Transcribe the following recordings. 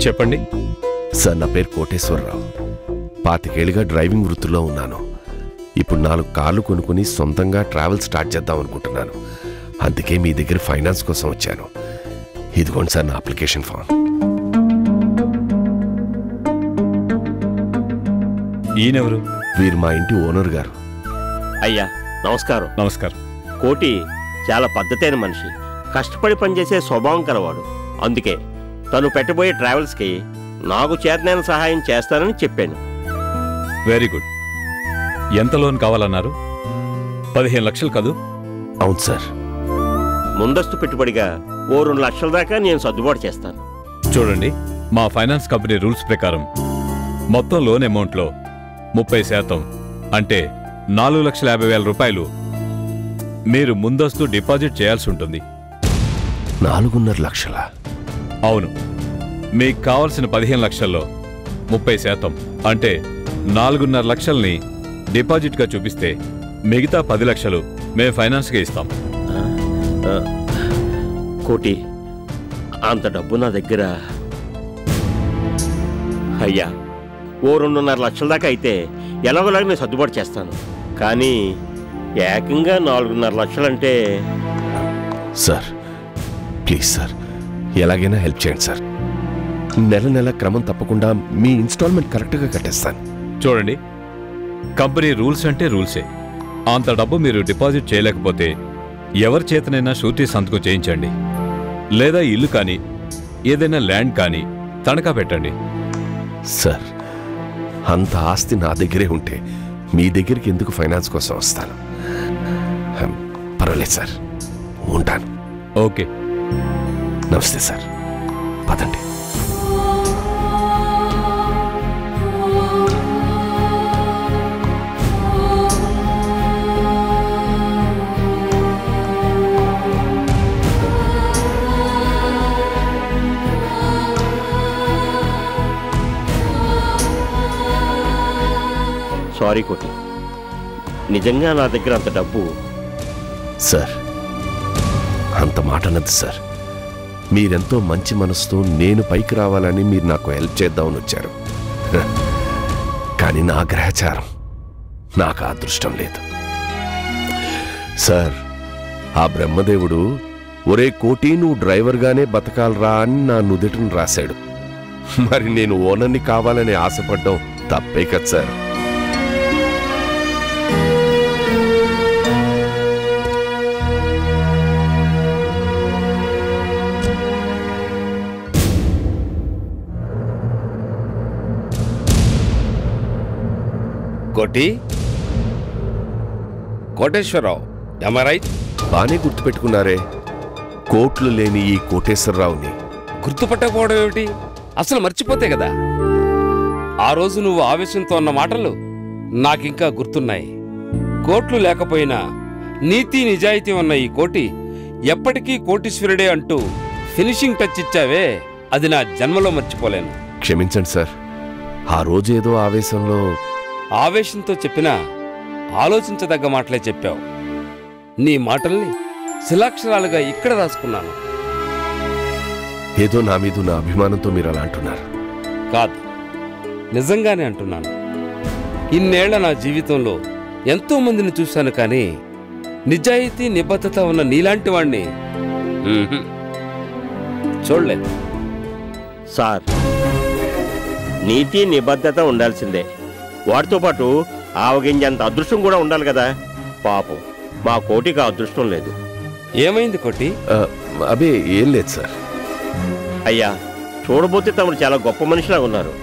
చెప్పండి సార్. నా పేరు కోటేశ్వరరావు. 25 ఏళ్ళుగా డ్రైవింగ్ వృత్తిలో ఉన్నాను. ఇప్పుడు 4 కార్లు కొనుక్కుని సొంతంగా ట్రావెల్ స్టార్ట్ చేద్దాం అనుకుంటున్నాను. అందుకే మీ దగ్గర ఫైనాన్స్ కోసం వచ్చాను. ఇదిగోండి సార్ నా అప్లికేషన్ ఫామ్. ఈయనెవరు? వీరు మా ఇంటి ఓనర్ గారు. అయ్యా నమస్కారం. నమస్కారం. కోటి చాలా పద్ధతైన మనిషి, కష్టపడి పనిచేసే స్వభావం కలవాడు. అందుకే తను పెట్టబోయే ట్రావెల్స్కి నాకు చేతనైన సహాయం చేస్తానని చెప్పాను. Very good. ఎంత లోన్ కావాలన్నారు? 15 లక్షలు కదూ? అవును సార్. ముందస్తు పెట్టుబడిగా ఓ 2 లక్షల దాకా నేను సర్దుబాటు చేస్తాను. చూడండి, మా ఫైనాన్స్ కంపెనీ రూల్స్ ప్రకారం మొత్తం లోన్ అమౌంట్లో 30% అంటే 4,50,000 రూపాయలు మీరు ముందస్తు డిపాజిట్ చేయాల్సి ఉంటుంది. 4.5 లక్షల? అవును. మీకు కావాల్సిన 15 లక్షల్లో 30% అంటే 4.5 లక్షల్ని డిపాజిట్గా చూపిస్తే మిగతా 10 లక్షలు మేము ఫైనాన్స్గా ఇస్తాం. కోటి, అంత డబ్బు నా దగ్గర. అయ్యా, ఓ 2.5 లక్షల దాకా అయితే ఎలాగోలాగా నేను సర్దుబాటు చేస్తాను. కానీ ఏకంగా 4.5 లక్షలంటే... సార్ ప్లీజ్ సార్, ఎలాగైనా హెల్ప్ చేయండి సార్. నెల నెల క్రమం తప్పకుండా మీ ఇన్స్టాల్మెంట్ కరెక్ట్గా కట్టేస్తాను. చూడండి, కంపెనీ రూల్స్ అంటే రూల్సే. అంత డబ్బు మీరు డిపాజిట్ చేయలేకపోతే ఎవరి చేతనైనా షూరిటీ సంతకం చేయించండి, లేదా ఇల్లు కానీ ఏదైనా ల్యాండ్ కానీ తనఖా పెట్టండి. సార్, అంత ఆస్తి నా దగ్గరే ఉంటే మీ దగ్గరికి ఎందుకు ఫైనాన్స్ కోసం వస్తాను? పర్వాలేదు సార్, ఉంటాను. ఓకే, నమస్తే సార్. పదండి. సారీ కోటి, నిజంగా నా దగ్గర అంత డబ్బు... సార్, అంత మాట అన్నది సార్. మీరెంతో మంచి మనసుతో నేను పైకి రావాలని మీరు నాకు హెల్ప్ చేద్దామని వచ్చారు. కానీ నా గ్రహచారం, నాకు అదృష్టం లేదు సార్. ఆ బ్రహ్మదేవుడు ఒరే కోటి, నువ్వు డ్రైవర్గానే బతకాలరా అని నా నుదుటిని రాశాడు. మరి నేను ఓనర్ని కావాలని ఆశపడ్డం తప్పే కదా సార్. కోటి, కోటేశ్వరరావు, am I right? బానే గుర్తుపెట్టుకున్నారే, కోట్లు లేని ఈ కోటేశ్వరరావుని. గుర్తుపట్టకపోవడం ఏమిటి? అసలు మర్చిపోతే కదా. ఆ రోజు నువ్వు ఆవేశంతో అన్న మాటలు నాకింకా గుర్తున్నాయి. కోట్లు లేకపోయినా నీతి నిజాయితీ ఉన్న ఈ కోటి ఎప్పటికీ కోటీశ్వరుడే అంటూ ఫినిషింగ్ టచ్ ఇచ్చావే, అది నా జన్మలో మర్చిపోలేను. క్షమించండి సార్, ఆ రోజు ఏదో ఆవేశంతో చెప్పినా ఆలోచించదగ్గ మాటలే చెప్పావు. నీ మాటల్ని శిలాక్షరాలుగా ఇక్కడ రాసుకున్నాను. ఏదో నా మీద నా అభిమానంతో మీరు అలా అంటున్నారు. కాదు, నిజంగానే అంటున్నాను. ఇన్నేళ్ల నా జీవితంలో ఎంతో మందిని చూశాను, కానీ నిజాయితీ నిబద్ధత ఉన్న నీలాంటి వాణ్ణి చూడలేదు. సార్, నీతి నిబద్ధత ఉండాల్సిందే. వాటితో పాటు ఆవగింజంత అదృష్టం కూడా ఉండాలి కదా. పాపం మా కోటికి ఆ అదృష్టం లేదు. ఏమైంది కోటి? అబే ఏం లేదు సార్. అయ్యా, చూడబోతే తమరు చాలా గొప్ప మనిషిలా ఉన్నారు.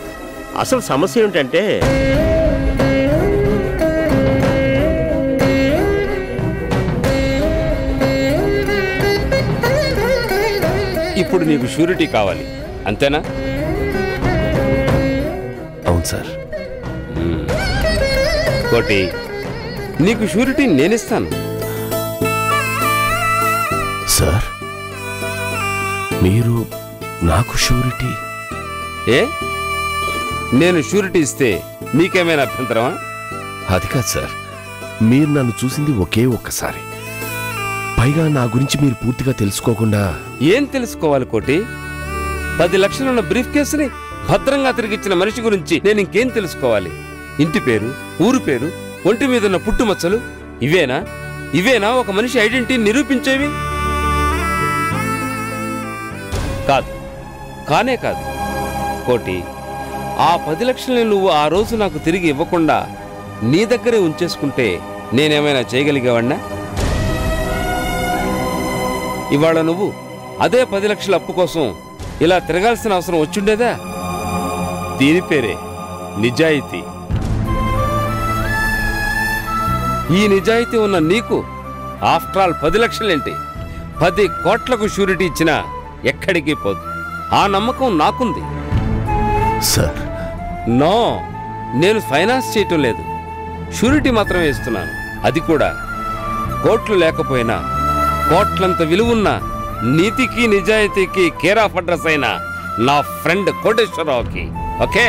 అసలు సమస్య ఏమిటంటే... ఇప్పుడు నీకు షూరిటీ కావాలి, అంతేనా? అవును సార్. కోటి, నీకు షూరిటీ నేనిస్తాను. సార్, మీరు నాకు షూరిటీ? ఏ, నేను షూరిటీ ఇస్తే నీకేమైనా అభ్యంతరమా? అది కాదు సార్, మీరు నన్ను చూసింది ఒకే ఒక్కసారి. పైగా నా గురించి మీరు పూర్తిగా తెలుసుకోకుండా... ఏం తెలుసుకోవాలి కోటి? 10 లక్షలున్న బ్రీఫ్ కేసుని భద్రంగా తిరిగిచ్చిన మనిషి గురించి నేను ఇంకేం తెలుసుకోవాలి? ఇంటి పేరు, ఊరు పేరు, ఒంటి మీదున్న పుట్టుమచ్చలు ఇవేనా ఒక మనిషి ఐడెంటిటీని నిరూపించేవి? కానే కాదు కోటి. ఆ 10 లక్షల్ని నువ్వు ఆ రోజు నాకు తిరిగి ఇవ్వకుండా నీ దగ్గరే ఉంచేసుకుంటే నేనేమైనా చేయగలిగేవాణ్ణా? ఇవాళ నువ్వు అదే 10 లక్షల అప్పు కోసం ఇలా తిరగాల్సిన అవసరం వచ్చుండేదా? దీని పేరే నిజాయితీ. ఈ నిజాయితీ ఉన్న నీకు ఆఫ్టర్ ఆల్ 10 లక్షలేంటి, 10 కోట్లకు షూరిటీ ఇచ్చినా ఎక్కడికి పోదు. ఆ నమ్మకం నాకుంది. సార్, నో, నేను ఫైనాన్స్ చేయటం లేదు, షూరిటీ మాత్రమే ఇస్తున్నాను. అది కూడా కోట్లు లేకపోయినా కోట్లంత విలువున్న నీతికి నిజాయితీకి కేర్ ఆఫ్ అడ్రస్ అయిన నా ఫ్రెండ్ కోటేశ్వరరావుకి. ఓకే?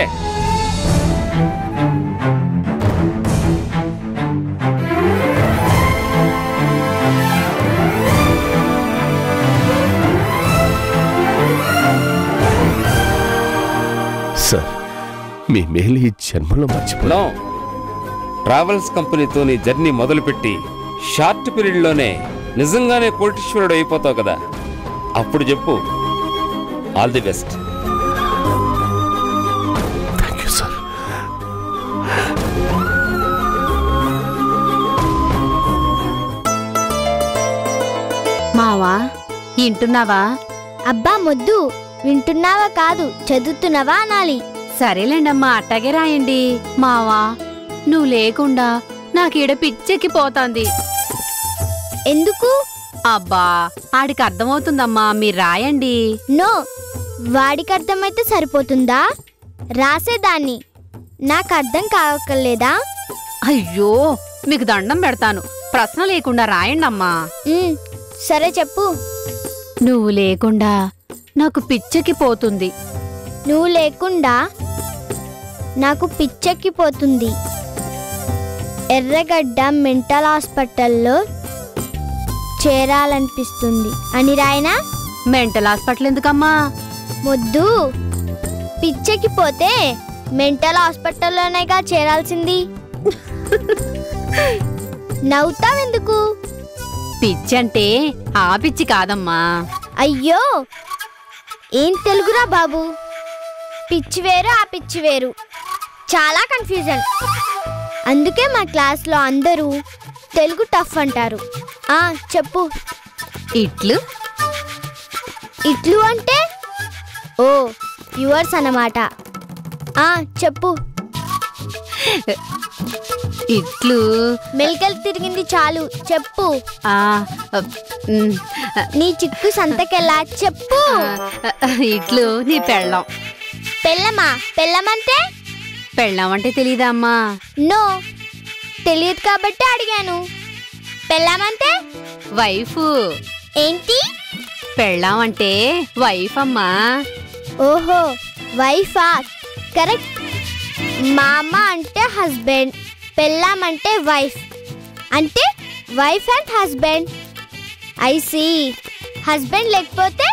సార్, మీ మేలు ఈ జన్మలో మర్చిపోను. నో, ట్రావెల్స్ కంపెనీతో నీ జర్నీ మొదలుపెట్టి షార్ట్ పీరియడ్లోనే నిజంగానే కోటీశ్వరుడు అయిపోతావు కదా, అప్పుడు చెప్పు. All the best. Thank you sir. మావా, వింటున్నావా? అబ్బా మొద్దు, వింటున్నావా కాదు, చదువుతున్నావా అనాలి. సరేలేండమ్మా, అట్టాగే రాయండి. మావా, నువ్వు లేకుండా నాకీడ పిచ్చెక్కిపోతాంది. ఎందుకు? అబ్బా, ఆడికి అర్థమవుతుందమ్మా, మీరు రాయండి. నో, వాడికి అర్థమైతే సరిపోతుందా? రాసేదాన్ని, నాకు అర్థం కావక్కర్లేదా? అయ్యో, మీకు దండం పెడతాను, ప్రశ్న లేకుండా రాయండమ్మా. సరే చెప్పు. నువ్వు లేకుండా నాకు పిచ్చెక్కిపోతుంది. నువ్వు లేకుండా నాకు పిచ్చెక్కిపోతుంది. ఎర్రగడ్డ మెంటల్ హాస్పిటల్లో చేరాలనిపిస్తుంది అని రాయనా? మెంటల్ హాస్పిటల్ ఎందుకమ్మా? మొద్దు, పిచ్చెక్కిపోతే మెంటల్ హాస్పిటల్లోనేగా చేరాల్సింది. నవ్వుతావెందుకు? పిచ్చంటే ఆ పిచ్చి కాదమ్మా. అయ్యో, ఏం తెలుగురా బాబు, పిచ్చి వేరు ఆ పిచ్చి వేరు, చాలా కన్ఫ్యూజన్. అందుకే మా క్లాస్లో అందరూ తెలుగు టఫ్ అంటారు. చెప్పు. ఇట్లు ఇట్లు అంటే ఓ యువర్స్ అన్నమాట. చెప్పు. ఇట్లు మెలికలు తిరిగింది చాలు, చెప్పు. నీ చిక్కు సంతకెళ్ళా, చెప్పు. ఇట్లు నీ పెళ్ళం. పెళ్ళమా? పెళ్ళమంటే? పెళ్ళం అంటే తెలీదా అమ్మా? నో, తెలియదు కాబట్టి అడిగాను. పెళ్ళమంటే? వైఫ్. ఏంటి? పెళ్ళం అంటే వైఫ్ అమ్మా. ఓహో, వైఫా? కరెక్ట్. మా అమ్మ అంటే హస్బెండ్, పెళ్ళాం అంటే వైఫ్, అంటే wife and husband. I see. Husband లేకపోతే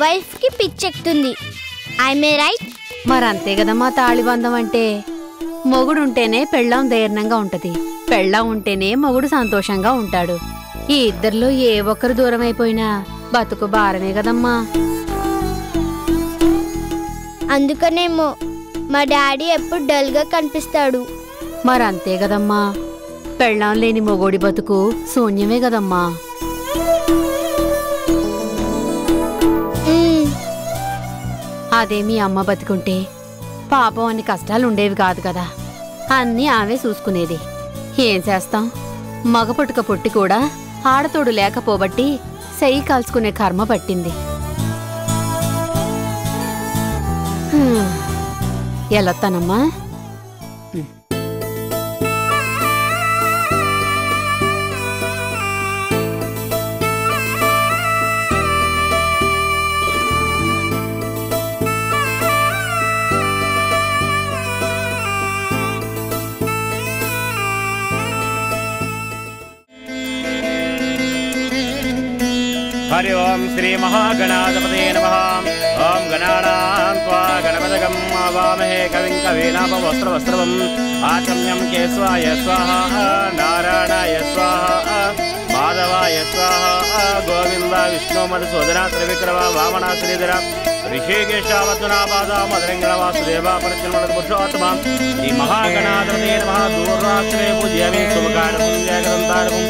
వైఫ్కి పిచ్చెక్కుతుంది. I may right? మరంతే కదమ్మా తాళిబంధం అంటే. మొగుడుంటేనే పెళ్ళాం ధైర్యంగా ఉంటది, పెళ్ళాం ఉంటేనే మొగుడు సంతోషంగా ఉంటాడు. ఈ ఇద్దరిలో ఏ ఒక్కరు దూరం అయిపోయినా బతుకు భారమే కదమ్మా. అందుకనేమో మా డాడీ ఎప్పుడు డల్గా కనిపిస్తాడు. మరంతే కదమ్మా, పెళ్ళాం లేని మొగోడి బతుకు శూన్యమే కదమ్మా. అదే మీ అమ్మ బతుకుంటే పాపం అన్ని కష్టాలు ఉండేవి కాదు కదా, అన్నీ ఆమె చూసుకునేది. ఏం చేస్తాం, మగ పుట్టుక పుట్టి కూడా ఆడతోడు లేకపోబట్టి సెయ్యి కాల్చుకునే కర్మ పట్టింది. ఎలొత్తానమ్మా. हरि ओम श्री महागणाधिपते नमः। ఓం గణానాం త్వా గణపతగం ఆవామహే కవిం కవీనాపవస్త్రవస్త్రవం ఆచమ్యం కేశవాయ స్వాహా నారాయణాయ స్వాహా మాధవాయ స్వాహా గోవింద విష్ణు మధుసూదన త్రివిక్రమ వామన శ్రీధర ఋషికేశావత్మనాపాద మధురంగణ వాసుదేవ పరిచయ పురుషోత్తమ శ్రీ మహాగణాధిపతే నమః దూర్వాక్షరే పూజ్యామి శుభకారకం జయగదంతారకం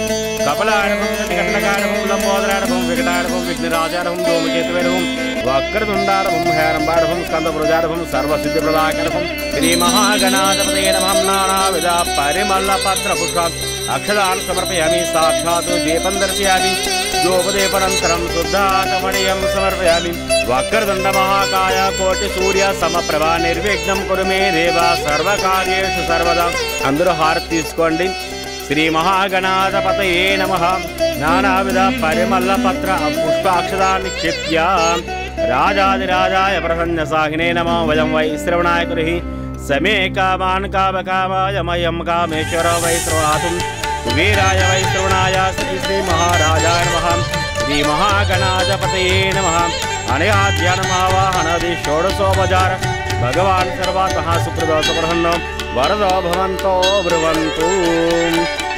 కపలారకం కటకారకం లంబోదరారకం వికటారకం విఘ్నరాజారకం ధూమకేతువేరకం వక్రతుండారకం హేరంబారకం స్కందప్రజారకం సర్వసిద్ధిప్రదాకరకం శ్రీ మహాగణాధిపతే నమః నానావిధ పరిమళ పత్ర పుష్ప అక్షరాన్ సమర్పయామి సాక్షాత్ దీపం దర్శయామి ధూపదీపనంతరం శుద్ధాచమణీయం సమర్పయామి వక్రతుండ మహాకాయ కోటి సూర్య సమప్రభ నిర్విఘ్నం కురు మే దేవ సర్వకార్యేషు సర్వదా. అందరూ హారతి తీసుకోండి. శ్రీ మహాగణాధిపతయే నమః. నానావిధ పరిమళ పత్ర పుష్పాక్షరాన్ని క్షిప్య రాజాదిరాజాయ ప్రసన్న సాహినే నమో వయం వై శ్రవణాయ కురిః సమే కామాన్ కామకామాయ మయం కామేశ్వర వై శ్రవణాతుం కుబేరాయ వై శ్రవణాయ శ్రీ శ్రీ మహారాజాయ నమః. శ్రీ మహాగణాధిపతయే నమః. అనయా ధ్యానమావాహనది షోడశోపచార భగవాన్ సర్వాత్మః సుప్రదో సుప్రసన్నో వరదో భవంతో బ్రువంతు.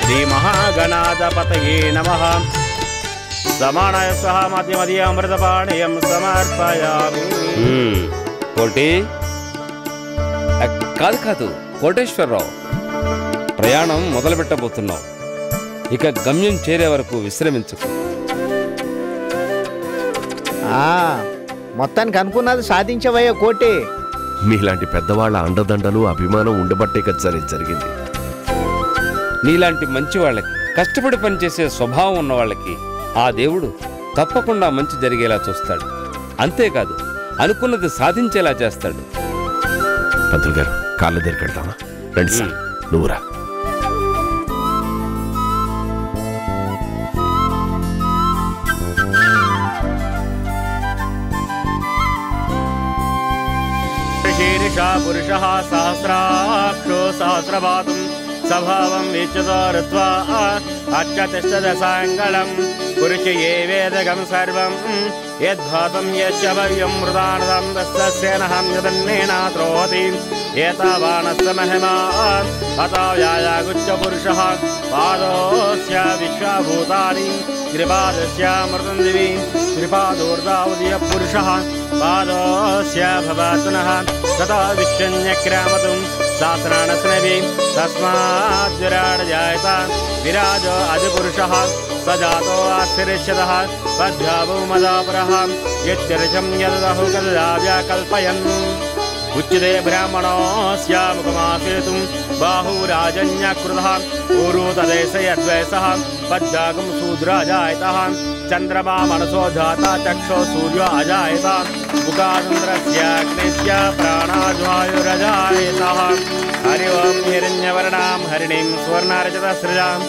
శ్రీ మహాగణాధిపతయే నమః. సమానాయ సహ మధ్యమధ్య అమృతపాణీయం సమర్పయామి. కోటి కాదు కోటేశ్వరరావు, ప్రయాణం మొదలు పెట్టబోతున్నావు. ఇక గమ్యం చేరే వరకు విశ్రమించుకు. మొత్తానికి అనుకున్నది సాధించవయ్యా కోటి. మీలాంటి పెద్దవాళ్ళ అండదండలు అభిమానం ఉండబట్టే కదా సరే జరిగింది. నీలాంటి మంచి వాళ్ళకి, కష్టపడి పనిచేసే స్వభావం ఉన్న వాళ్ళకి ఆ దేవుడు తప్పకుండా మంచి జరిగేలా చూస్తాడు. అంతేకాదు, అనుకున్నది సాధించేలా చేస్తాడు. పంతులు గారు, కాళ్ళ దగ్గరికి వెళ్తామా? రండి సార్, నువ్వురా. శీర్ష పురుష సహస్రాక్షో సహస్రపాతం స్వభావం వీక్షతోరుత్వా అచ్చతిష్టదశాంగళం పురుషయే వేదగం సర్వం యద్భాతం యశ్చ భవ్యం మృదానదం దస్సేనహం యదన్నేనాత్రోతి ఏతావానస్య మహిమా హతావ్యాయాగుచ్చ పురుషః పాదోస్య విశ్వభూతాని త్రిపాదస్య మృతం దివి త్రిపాదోర్ధావదీయ పురుషః పాదోస్య భవాత్మనః తథా విశ్వన్యక్రామతుం శాస్త్రాణస్నవి తస్మాత్ విరాట్ జాయత విరాజో అధిపురుషః సజాతో ఆశ్చర్యశతః పద్భ్యాభూమదాపురః యచ్చర్చం యదహు కల్పయన్ ఉచ్యతే బ్రాహ్మణోస్య ముఖమాసేతుం బాహురాజన్యకృతః ఊరు తదేశయద్వైసః పద్భాగం శూద్రాజాయతః చంద్రమా మనసో జాతా చక్షో సూర్యో అజాయత ముఖాచంద్రస్యాగ్నిస్య ప్రాణాజ్వాయురజాయతః. హరి ఓం హిరణ్యవర్ణాం హరిణీం సువర్ణారజతస్రజాం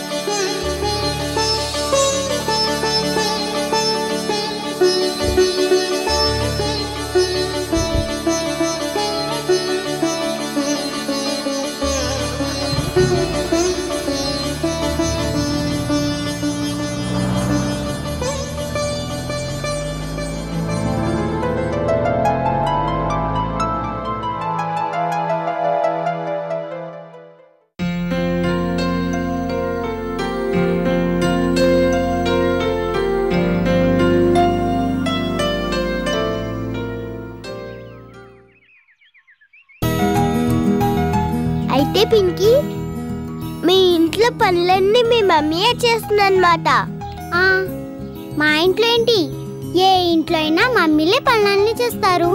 అయితే పింకీ, మీ ఇంట్లో పనులన్నీ మీ మమ్మీయే చేస్తుందన్నమాట. మా ఇంట్లో ఏంటి, ఏ ఇంట్లో అయినా మమ్మీలే పనులన్నీ చేస్తారు.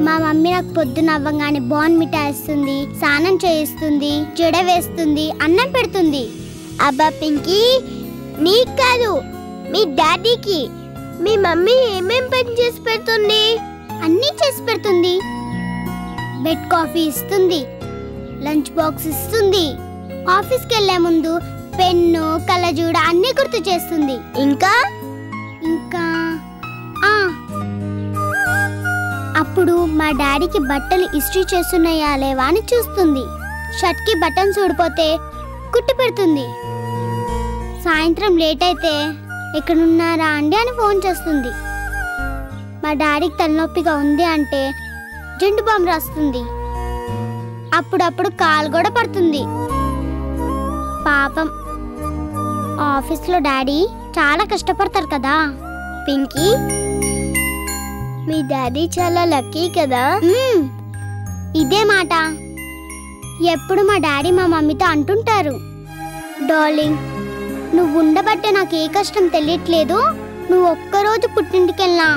మా మమ్మీ నాకు పొద్దున అవ్వగానే బోర్న్విటా ఇస్తుంది, స్నానం చేయిస్తుంది, జడ వేస్తుంది, అన్నం పెడుతుంది. అబ్బా పింకీ, నీకు కాదు మీ డాడీకి మీ మమ్మీ ఏమేం పని చేసి పెడుతుంది? అన్నీ చేసి పెడుతుంది. బెడ్ కాఫీ ఇస్తుంది, లంచ్ బాక్స్ ఇస్తుంది, ఆఫీస్కి వెళ్లే ముందు పెన్ను కళ్ళజోడు అన్నీ గుర్తు చేస్తుంది. ఇంకా ఇంకా అప్పుడు మా డాడీకి బట్టలు ఇస్త్రీ చేస్తున్నాయా లేవా అని చూస్తుంది. షర్ట్కి బటన్స్ ఊడిపోతే కుట్టు పెడుతుంది. సాయంత్రం లేట్ అయితే ఎక్కడున్నారా అండి అని ఫోన్ చేస్తుంది. మా డాడీకి తలనొప్పిగా ఉంది అంటే జెండు బాంబు రాస్తుంది. అప్పుడప్పుడు కాలు కూడా పడుతుంది. పాపం ఆఫీస్లో డాడీ చాలా కష్టపడతారు కదా. పింకీ, మీ డాడీ చాలా లక్కీ కదా. ఇదే మాట ఎప్పుడు మా డాడీ మా మమ్మీతో అంటుంటారు. డార్లింగ్, నువ్వు ఉండబట్టే నాకు ఏ కష్టం తెలియట్లేదు. నువ్వు ఒక్కరోజు పుట్టింటికెళ్ళినా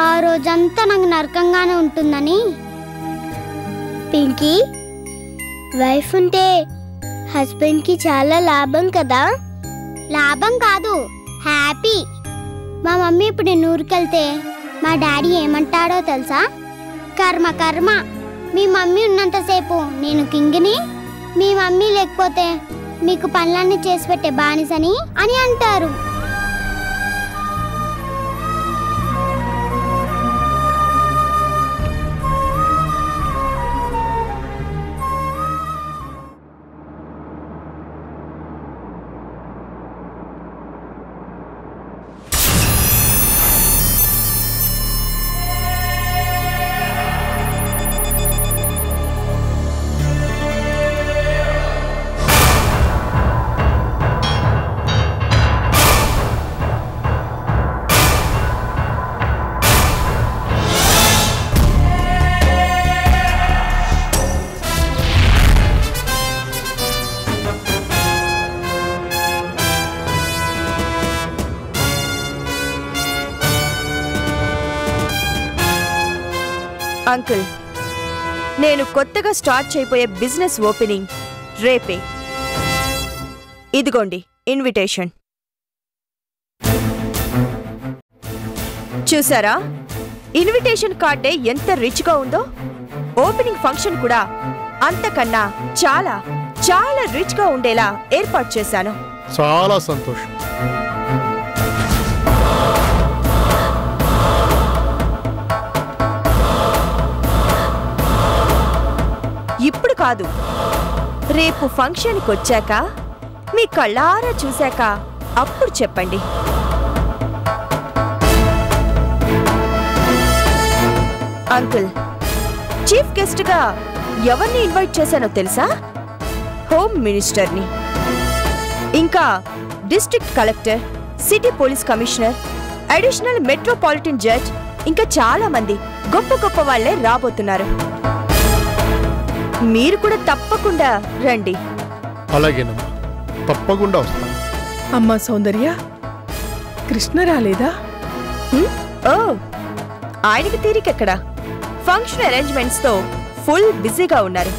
ఆ రోజంతా నాకు నరకంగానే ఉంటుందని. పింకీ, వైఫ్ ఉంటే హస్బెండ్కి చాలా లాభం కదా. లాభం కాదు, హ్యాపీ. మా మమ్మీ ఇప్పుడు నేను ఊరికెళ్తే మా డాడీ ఏమంటాడో తెలుసా? కర్మ కర్మ, మీ మమ్మీ ఉన్నంతసేపు నేను కింగ్ని, మీ మమ్మీ లేకపోతే మీకు పనులన్నీ చేసి పెట్టే బానిసని అని అంటారు. అంకుల్, నేను కొత్తగా స్టార్ట్ చేయబోయే బిజినెస్ ఓపెనింగ్ రేపే. ఇదిగోండి ఇన్విటేషన్. చూసారా, ఇన్విటేషన్ కార్డే ఎంత రిచ్గా ఉందో. ఓపెనింగ్ ఫంక్షన్ కూడా అంతకన్నా చాలా చాలా రిచ్గా ఉండేలా ఏర్పాటు చేశాను. చాలా సంతోషం. ఇప్పుడు కాదు, రేపు ఫంక్షన్కి వచ్చాక మీ కళ్ళారా చూశాక అప్పుడు చెప్పండి. అంకుల్, చీఫ్ గెస్ట్గా ఎవరిని ఇన్వైట్ చేశానో తెలుసా? హోమ్ మినిస్టర్ని, ఇంకా district collector, city police commissioner, additional metropolitan judge, ఇంకా చాలా మంది గొప్ప గొప్ప వాళ్లే రాబోతున్నారు. మీరు కూడా తప్పకుండా రండి. అలాగేనమ్మా, తప్పకుండా వస్తాను. అమ్మా సౌందర్య, కృష్ణ రాలేదా? ఓ, ఆయనకి తీరికెక్కడా? ఫంక్షన్ అరేంజ్మెంట్స్ తో ఫుల్ బిజీగా ఉన్నారు.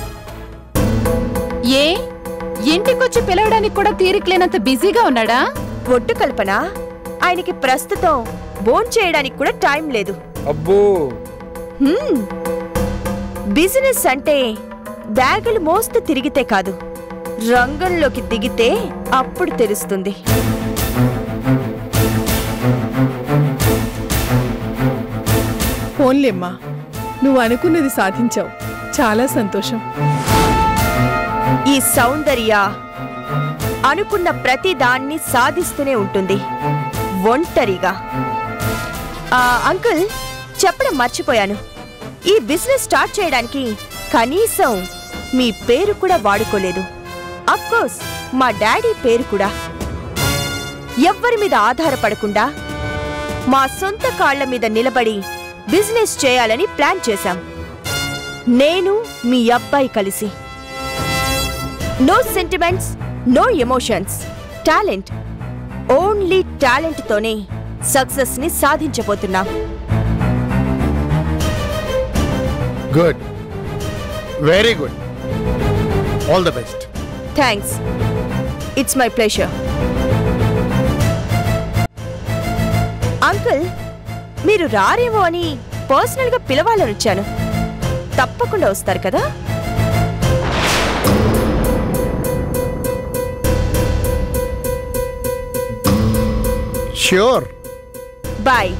ఏ ఇంటికొచ్చి పిలవడానికి కూడా తీరికలేనంత బిజీగా ఉన్నాడా? ఒట్టు కల్పన, ఆయనకి ప్రస్తుతం భోంచేయడానికి కూడా టైం లేదు. అబ్బో, బిజినెస్ అంటే బ్యాగులు మోస్తూ తిరిగితే కాదు, రంగంలోకి దిగితే అప్పుడు తెలుస్తుంది. ఫోన్లేమ్మా, నువ్వు అనుకున్నది సాధించావు. చాలా సంతోషం. ఈ సౌందర్య అనుకున్న ప్రతి దాన్ని సాధిస్తూనే ఉంటుంది, ఒంటరిగా. అంకుల్, చెప్పడం మర్చిపోయాను. ఈ బిజినెస్ స్టార్ట్ చేయడానికి కనీసం మీ పేరు కూడా వాడుకోలేదు. అఫ్కోర్స్ మా డాడీ పేరు కూడా. ఎవ్వరి మీద ఆధారపడకుండా మా సొంత కాళ్ల మీద నిలబడి బిజినెస్ చేయాలని ప్లాన్ చేశాం. నేను మీ అబ్బాయి కలిసి. No sentiments, no emotions, talent, only talent తోనే సక్సెస్ ని సాధించబోతున్నాం. Good, very good, all the best. Thanks, it's my pleasure. Uncle, మీరు రారేమో అని పర్సనల్ గా పిలవాలని వచ్చాను. తప్పకుండా వస్తారు కదా? ష్యూర్. బాయ్.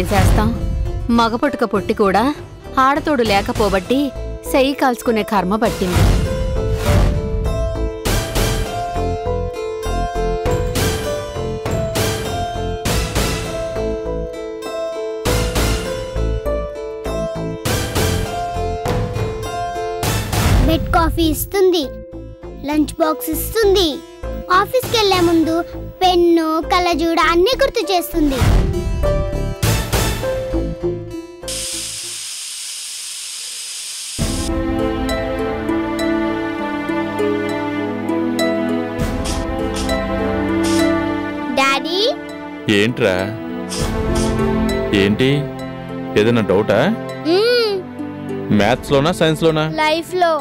ఏం చేస్తాం, మగ పుట్టుక పుట్టి కూడా ఆడతోడు లేకపోబట్టి సెయ్యి కాల్చుకునే కర్మ పట్టింది. బెడ్ కాఫీ ఇస్తుంది, లంచ్ బాక్స్ ఇస్తుంది, ఆఫీస్కి వెళ్లే ముందు పెన్ను కళ్ళజోడ అన్ని గుర్తు చేస్తుంది. డాడీ ఏంట్రా? ఏంటి, ఏదైనా డౌటా? మ్యాథ్స్ లోనా సైన్స్ లోనా? లైఫ్ లో